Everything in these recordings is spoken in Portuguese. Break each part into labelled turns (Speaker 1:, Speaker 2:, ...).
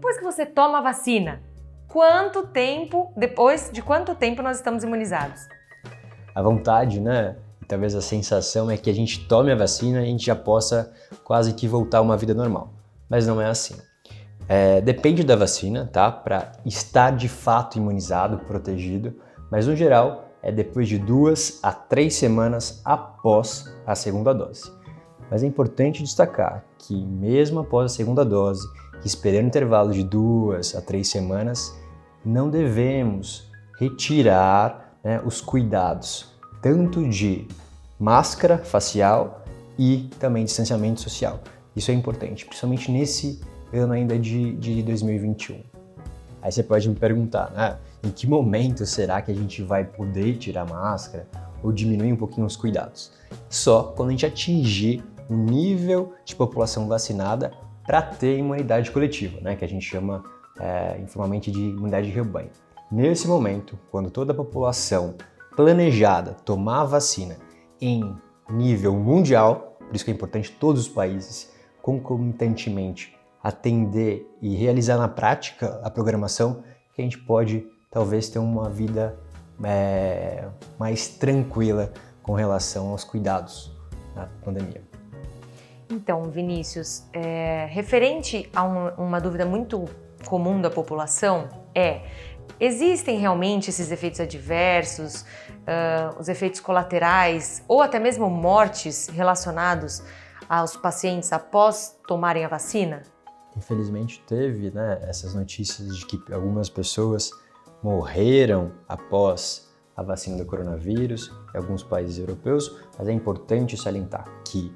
Speaker 1: depois que você toma a vacina, depois de quanto tempo nós estamos imunizados?
Speaker 2: A vontade, né? E talvez a sensação é que a gente tome a vacina e a gente já possa quase que voltar a uma vida normal. Mas não é assim. Depende da vacina, tá? Para estar de fato imunizado, protegido, mas no geral é depois de 2 a 3 semanas após a segunda dose. Mas é importante destacar que mesmo após a segunda dose, esperando um intervalo de 2 a 3 semanas, não devemos retirar, né, os cuidados, tanto de máscara facial e também distanciamento social. Isso é importante, principalmente nesse ano ainda de 2021. Aí você pode me perguntar, né, em que momento será que a gente vai poder tirar a máscara ou diminuir um pouquinho os cuidados? Só quando a gente atingir o nível de população vacinada para ter imunidade coletiva, né, que a gente chama informalmente de imunidade de rebanho. Nesse momento, quando toda a população planejada tomar a vacina em nível mundial, por isso que é importante todos os países concomitantemente atender e realizar na prática a programação, que a gente pode talvez ter uma vida mais tranquila com relação aos cuidados na pandemia.
Speaker 1: Então, Vinícius, referente a uma dúvida muito comum da população existem realmente esses efeitos adversos, os efeitos colaterais ou até mesmo mortes relacionados aos pacientes após tomarem a vacina?
Speaker 2: Infelizmente teve, né, essas notícias de que algumas pessoas morreram após a vacina do coronavírus em alguns países europeus, mas é importante salientar que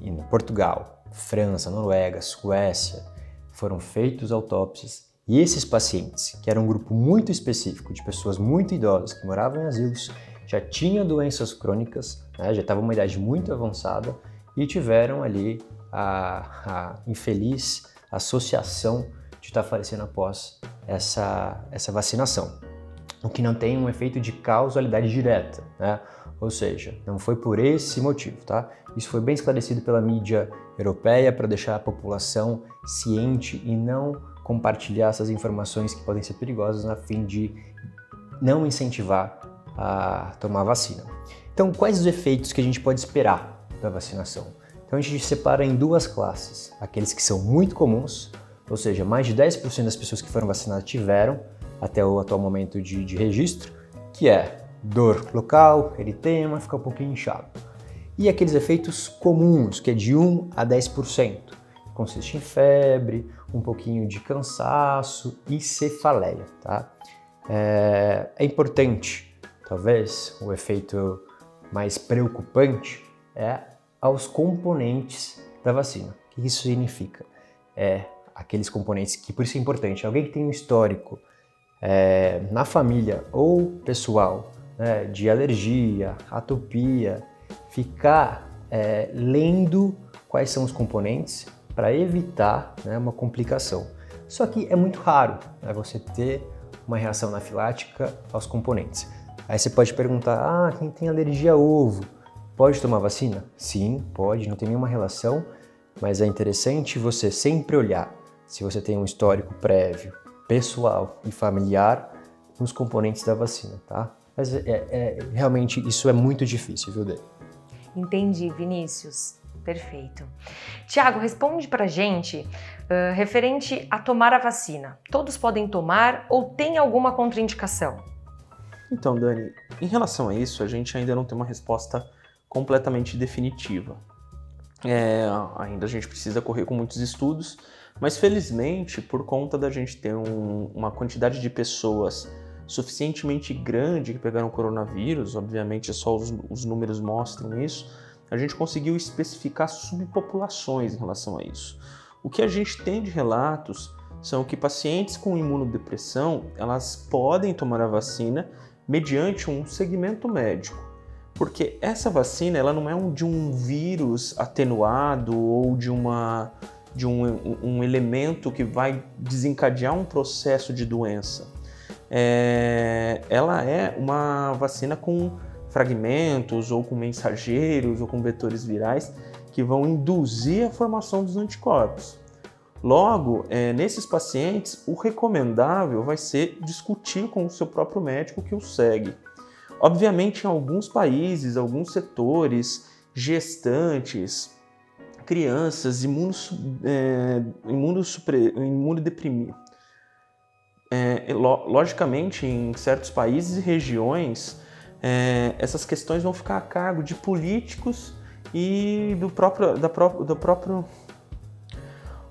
Speaker 2: em Portugal, França, Noruega, Suécia foram feitas autópsias e esses pacientes, que eram um grupo muito específico de pessoas muito idosas que moravam em asilos, já tinham doenças crônicas, né, já estavam uma idade muito avançada e tiveram ali a infeliz associação de estar falecendo após essa vacinação, o que não tem um efeito de causalidade direta, né? Ou seja, não foi por esse motivo, tá? Isso foi bem esclarecido pela mídia europeia para deixar a população ciente e não compartilhar essas informações que podem ser perigosas a fim de não incentivar a tomar a vacina. Então, quais os efeitos que a gente pode esperar da vacinação? Então, a gente separa em duas classes, aqueles que são muito comuns, ou seja, mais de 10% das pessoas que foram vacinadas tiveram até o atual momento de registro, que é dor local, eritema, ficar um pouquinho inchado. E aqueles efeitos comuns, que é de 1 a 10%, consiste em febre, um pouquinho de cansaço e cefaleia, tá? É importante, talvez, o efeito mais preocupante é aos componentes da vacina. O que isso significa? Aqueles componentes que, por isso é importante, alguém que tem um histórico na família ou pessoal, né, de alergia, atopia, ficar lendo quais são os componentes para evitar, né, uma complicação. Só que é muito raro, né, você ter uma reação anafilática aos componentes. Aí você pode perguntar, quem tem alergia a ovo, pode tomar vacina? Sim, pode, não tem nenhuma relação, mas é interessante você sempre olhar se você tem um histórico prévio, pessoal e familiar nos componentes da vacina, tá? Mas realmente isso é muito difícil, viu, Dê?
Speaker 1: Entendi, Vinícius. Perfeito. Tiago, responde pra gente referente a tomar a vacina. Todos podem tomar ou tem alguma contraindicação?
Speaker 3: Então, Dani, em relação a isso, a gente ainda não tem uma resposta completamente definitiva. Ainda a gente precisa correr com muitos estudos, mas felizmente, por conta da gente ter uma quantidade de pessoas suficientemente grande que pegaram o coronavírus, obviamente só os números mostram isso, a gente conseguiu especificar subpopulações em relação a isso. O que a gente tem de relatos são que pacientes com imunodepressão, elas podem tomar a vacina mediante um segmento médico, porque essa vacina ela não é de um vírus atenuado ou de um elemento que vai desencadear um processo de doença. Ela é uma vacina com fragmentos ou com mensageiros ou com vetores virais que vão induzir a formação dos anticorpos. Logo, nesses pacientes, o recomendável vai ser discutir com o seu próprio médico que o segue. Obviamente, em alguns países, alguns setores, gestantes, crianças, imunodeprimidos. Logicamente, em certos países e regiões, essas questões vão ficar a cargo de políticos e do próprio...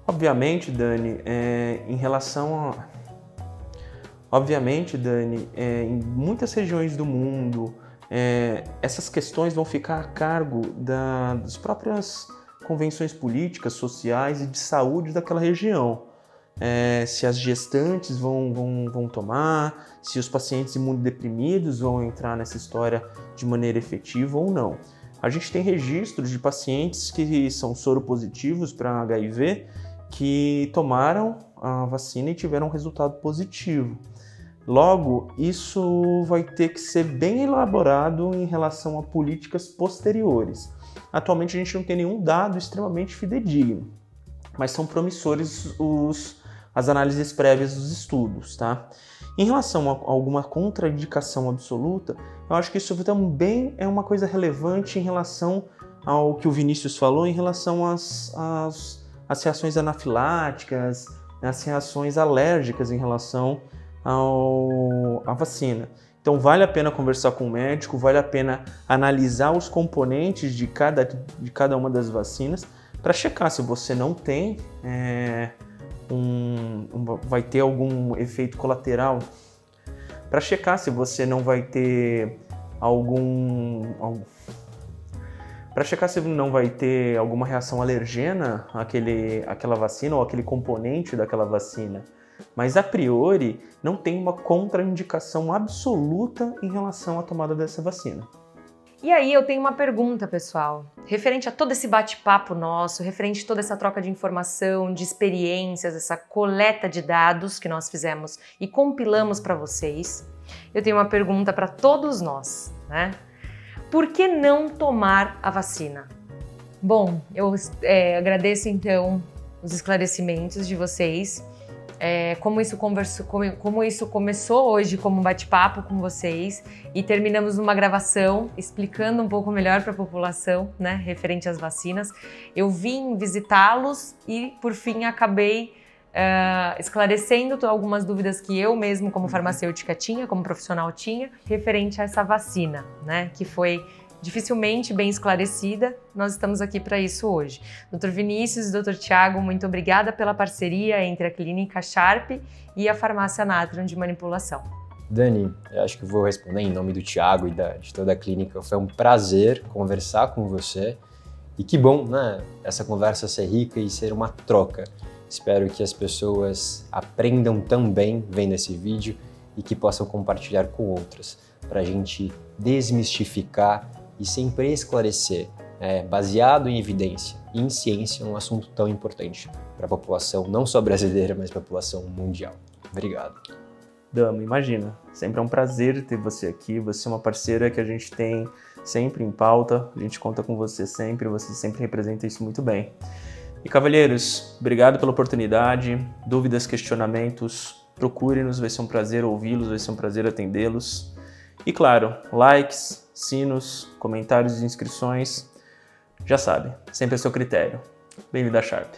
Speaker 3: Obviamente, Dani, em muitas regiões do mundo, essas questões vão ficar a cargo das próprias convenções políticas, sociais e de saúde daquela região. Se as gestantes vão tomar, se os pacientes imunodeprimidos vão entrar nessa história de maneira efetiva ou não. A gente tem registros de pacientes que são soropositivos para HIV que tomaram a vacina e tiveram um resultado positivo. Logo, isso vai ter que ser bem elaborado em relação a políticas posteriores. Atualmente a gente não tem nenhum dado extremamente fidedigno, mas são promissores as análises prévias dos estudos, tá? Em relação a alguma contraindicação absoluta, eu acho que isso também é uma coisa relevante em relação ao que o Vinícius falou, em relação às reações anafiláticas, as reações alérgicas em relação à vacina. Então vale a pena conversar com o médico, vale a pena analisar os componentes de cada uma das vacinas para checar se você não tem, vai ter algum efeito colateral, para checar se você não vai ter para checar se não vai ter alguma reação alergena àquela vacina ou aquele componente daquela vacina. Mas, a priori, não tem uma contraindicação absoluta em relação à tomada dessa vacina.
Speaker 1: E aí eu tenho uma pergunta, pessoal, referente a todo esse bate-papo nosso, referente a toda essa troca de informação, de experiências, essa coleta de dados que nós fizemos e compilamos para vocês. Eu tenho uma pergunta para todos nós, né? Por que não tomar a vacina? Bom, eu agradeço então os esclarecimentos de vocês, como isso começou hoje como bate-papo com vocês e terminamos numa gravação explicando um pouco melhor para a população, né, referente às vacinas. Eu vim visitá-los e por fim acabei esclarecendo algumas dúvidas que eu mesmo como farmacêutica tinha, como profissional tinha, referente a essa vacina, né, que foi dificilmente bem esclarecida. Nós estamos aqui para isso hoje. Dr. Vinícius e Dr. Tiago, muito obrigada pela parceria entre a Clínica Sharp e a Farmácia Natrium de Manipulação.
Speaker 2: Dani, eu acho que vou responder em nome do Tiago e de toda a clínica. Foi um prazer conversar com você e que bom, né, essa conversa ser rica e ser uma troca. Espero que as pessoas aprendam também vendo esse vídeo e que possam compartilhar com outras, para a gente desmistificar e sempre esclarecer, baseado em evidência e em ciência, um assunto tão importante para a população, não só brasileira, mas para a população mundial. Obrigado.
Speaker 3: Dama, imagina, sempre é um prazer ter você aqui, você é uma parceira que a gente tem sempre em pauta, a gente conta com você sempre representa isso muito bem. E cavalheiros, obrigado pela oportunidade, dúvidas, questionamentos, procure-nos, vai ser um prazer ouvi-los, vai ser um prazer atendê-los. E claro, likes, sinos, comentários e inscrições, já sabe, sempre a seu critério. Bem-vindo à Sharp.